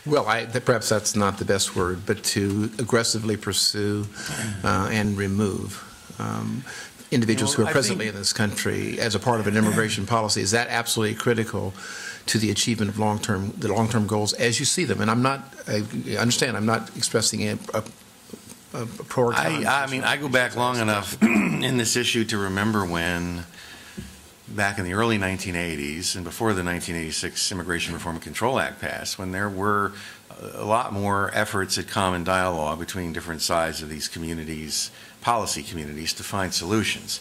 Well, perhaps that's not the best word, but to aggressively pursue and remove individuals who are presently in this country as a part of an immigration policy. Is that absolutely critical to the achievement of the long-term goals as you see them? And I understand, I'm not expressing a pro or con. I mean, I go back long enough in this issue to remember when, back in the early 1980s and before the 1986 Immigration Reform and Control Act passed, when there were a lot more efforts at common dialogue between different sides of these communities, policy communities, to find solutions.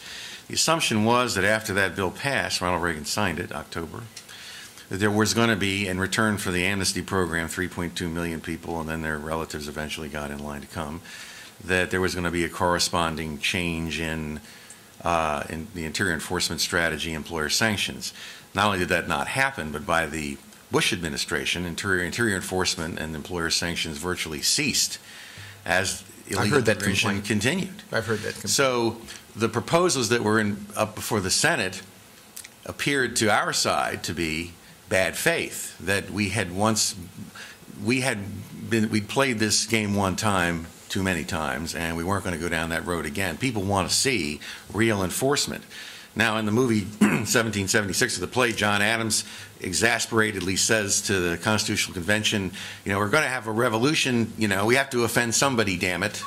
The assumption was that after that bill passed, Ronald Reagan signed it, October, that there was going to be, in return for the amnesty program, 3.2 million people, and then their relatives eventually got in line to come, that there was going to be a corresponding change in the Interior Enforcement Strategy, employer sanctions. Not only did that not happen, but by the Bush administration, Interior Enforcement and employer sanctions virtually ceased as illegal immigration continued. I've heard that complaint. So the proposals that were up before the Senate appeared to our side to be bad faith, that we'd played this game one time too many times, and we weren't going to go down that road again. People want to see real enforcement. Now, in the movie 1776 of the play, John Adams exasperatedly says to the Constitutional Convention, you know, we're going to have a revolution, you know, we have to offend somebody, damn it.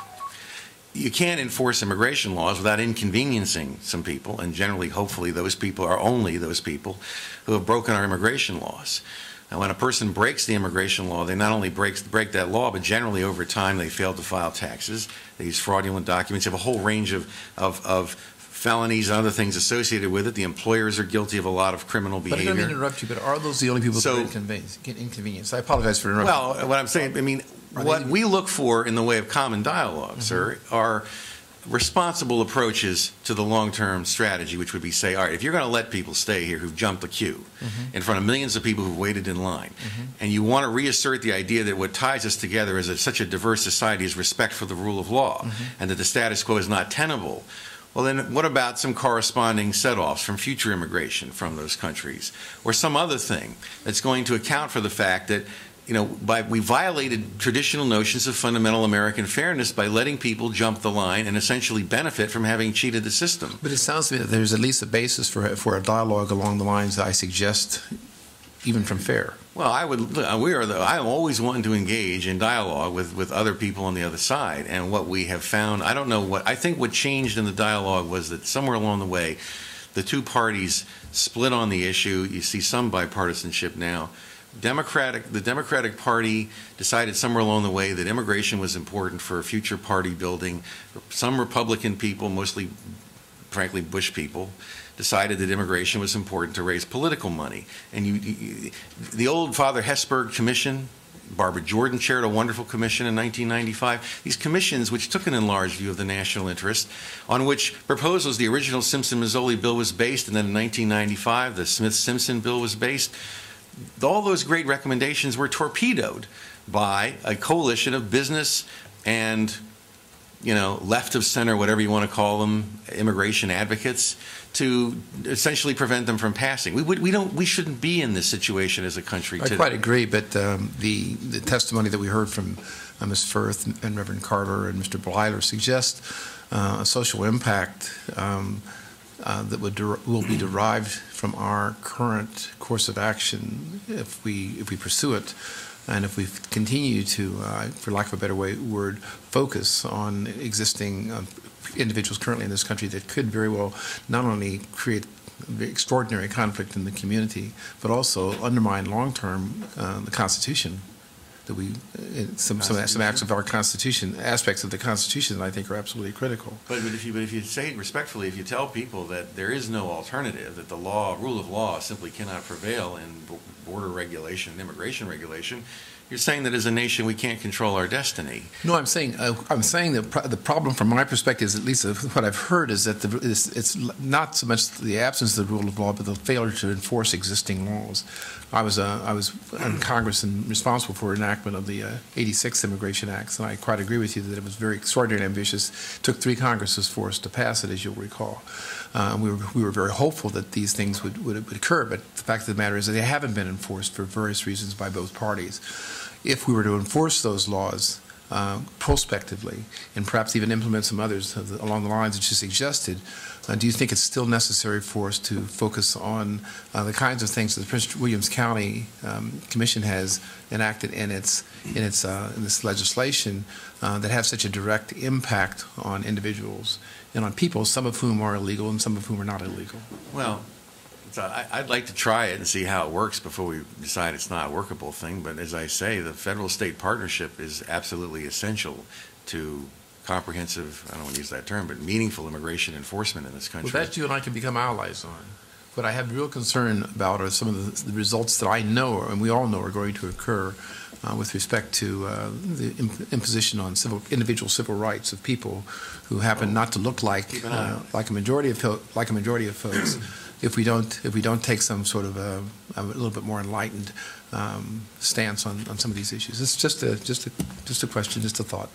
You can't enforce immigration laws without inconveniencing some people, and generally, hopefully, those people are only those people who have broken our immigration laws. And when a person breaks the immigration law, they not only break that law, but generally over time they fail to file taxes. They use fraudulent documents. They have a whole range of felonies and other things associated with it. The employers are guilty of a lot of criminal behavior. But I don't mean to interrupt you, but are those the only people who get inconvenienced? I apologize for interrupting. Well, what I'm saying, I mean, what we look for in the way of common dialogue, sir, are responsible approaches to the long-term strategy, which would be, say, all right, if you're going to let people stay here who've jumped the queue in front of millions of people who've waited in line, and you want to reassert the idea that what ties us together as such a diverse society is respect for the rule of law, and that the status quo is not tenable, well, then what about some corresponding set-offs from future immigration from those countries, or some other thing that's going to account for the fact that, you know, we violated traditional notions of fundamental American fairness by letting people jump the line and essentially benefit from having cheated the system. But it sounds to me that there's at least a basis for a dialogue along the lines that I suggest, even from FAIR. Well, I'm always wanting to engage in dialogue with other people on the other side. And what we have found, I think what changed in the dialogue was that somewhere along the way, the two parties split on the issue. You see some bipartisanship now. The Democratic Party decided somewhere along the way that immigration was important for future party building. Some Republican people, mostly, frankly, Bush people, decided that immigration was important to raise political money. And the old Father Hesburgh Commission, Barbara Jordan chaired a wonderful commission in 1995. These commissions, which took an enlarged view of the national interest, on which proposals, the original Simpson-Mazzoli bill was based, and then in 1995, the Smith-Simpson bill was based. All those great recommendations were torpedoed by a coalition of business and, you know, left of center, whatever you want to call them, immigration advocates, to essentially prevent them from passing. We shouldn't be in this situation as a country today. I quite agree, but the testimony that we heard from Ms. Firth and Reverend Carter and Mr. Blyler suggests a social impact that will be derived from our current course of action if we pursue it, and if we continue to, for lack of a better word, focus on existing individuals currently in this country that could very well not only create extraordinary conflict in the community, but also undermine long-term the Constitution. That some acts of our Constitution, aspects of the Constitution that I think are absolutely critical. But if you say it respectfully, if you tell people that there is no alternative, that the rule of law simply cannot prevail in border regulation and immigration regulation, you're saying that as a nation we can't control our destiny. No, I'm saying that the problem from my perspective, is at least what I've heard, is that it's not so much the absence of the rule of law, but the failure to enforce existing laws. I was in Congress and responsible for enactment of the 86 Immigration Acts, and I quite agree with you that it was very extraordinarily ambitious. It took 3 Congresses for us to pass it, as you'll recall. We were very hopeful that these things would occur, but the fact of the matter is that they haven't been enforced for various reasons by both parties. if we were to enforce those laws prospectively and perhaps even implement some others along the lines that you suggested, do you think it's still necessary for us to focus on the kinds of things that the Prince Williams County Commission has enacted in this legislation that have such a direct impact on individuals and on people, some of whom are illegal and some of whom are not illegal? Well, I'd like to try it and see how it works before we decide it's not a workable thing. But as I say, the federal-state partnership is absolutely essential to comprehensive, I don't want to use that term, but meaningful immigration enforcement in this country. Well, that you and I can become allies on. What I have real concern about are some of the results that I know, and we all know, are going to occur with respect to the imposition on individual civil rights of people who happen not to look like a majority of folks. If we don't take some sort of a little bit more enlightened stance on some of these issues, it's just a question, just a thought.